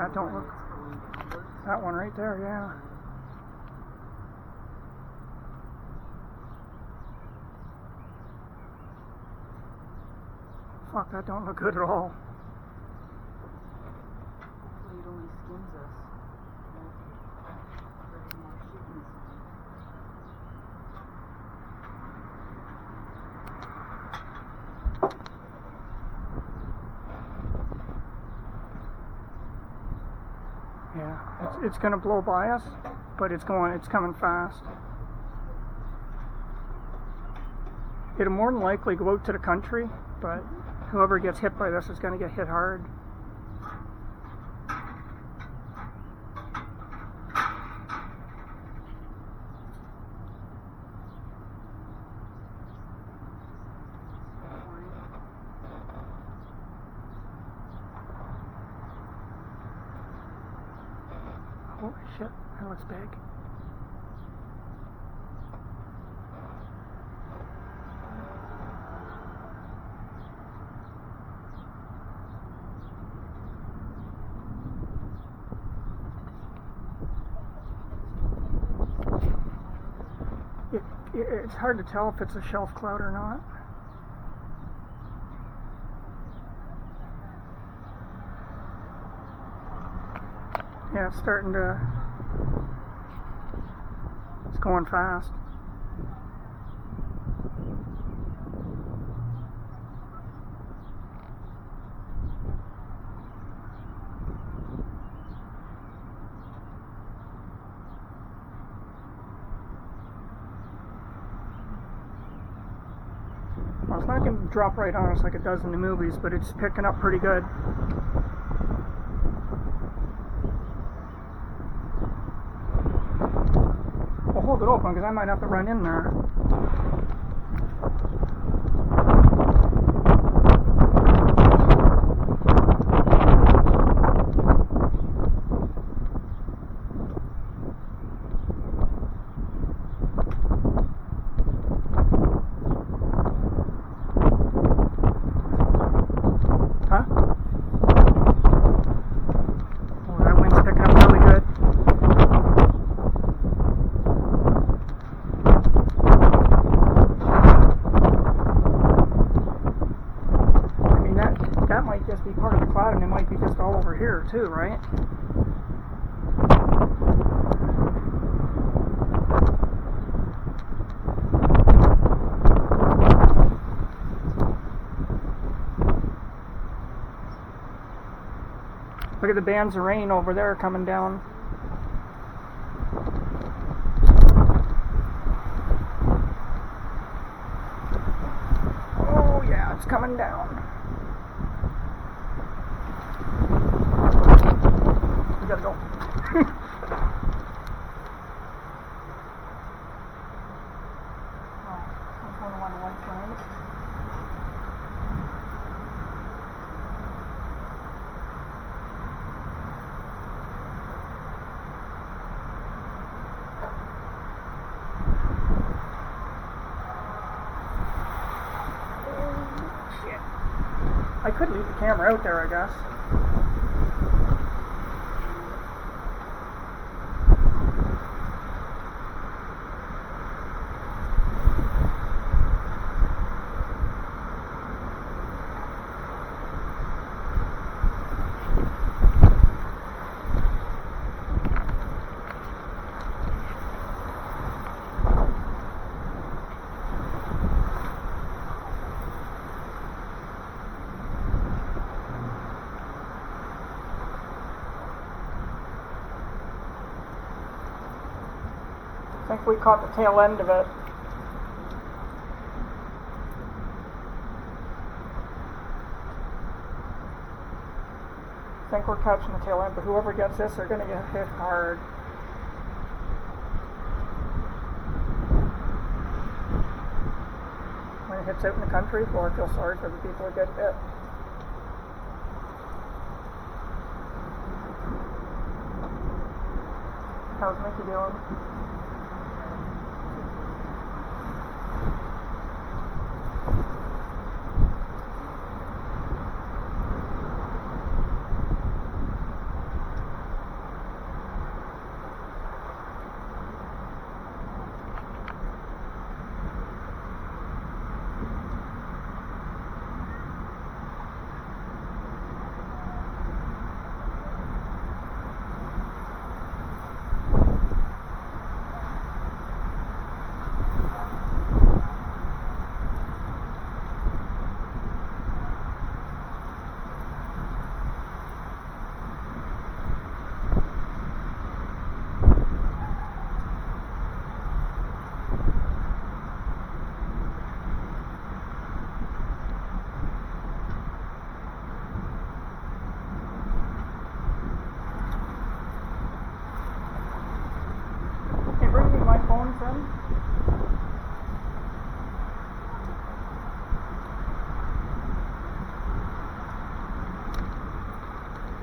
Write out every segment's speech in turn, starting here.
That don't look... That one right there, yeah. Fuck, that don't look good at all. Hopefully it only skins us. Very more shit inside. Yeah, it's gonna blow by us, but it's coming fast. It'll more than likely go out to the country, but whoever gets hit by this is gonna get hit hard. Holy shit, that looks big. It's hard to tell if it's a shelf cloud or not. Yeah, it's starting to... It's going fast. Well, it's not going to drop right on us like it does in the movies, but it's picking up pretty good. Well, hold it open because I might have to run in there. Just be part of the cloud, and it might be just all over here too, right? Look at the bands of rain over there coming down. Oh yeah, it's coming down. We gotta go. I could leave the camera out there, I guess. I think we caught the tail end of it. I think we're catching the tail end, but whoever gets this, they're going to get hit hard. When it hits out in the country, well, I feel sorry for the people who get hit. How's Mickey doing?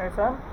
Nathan?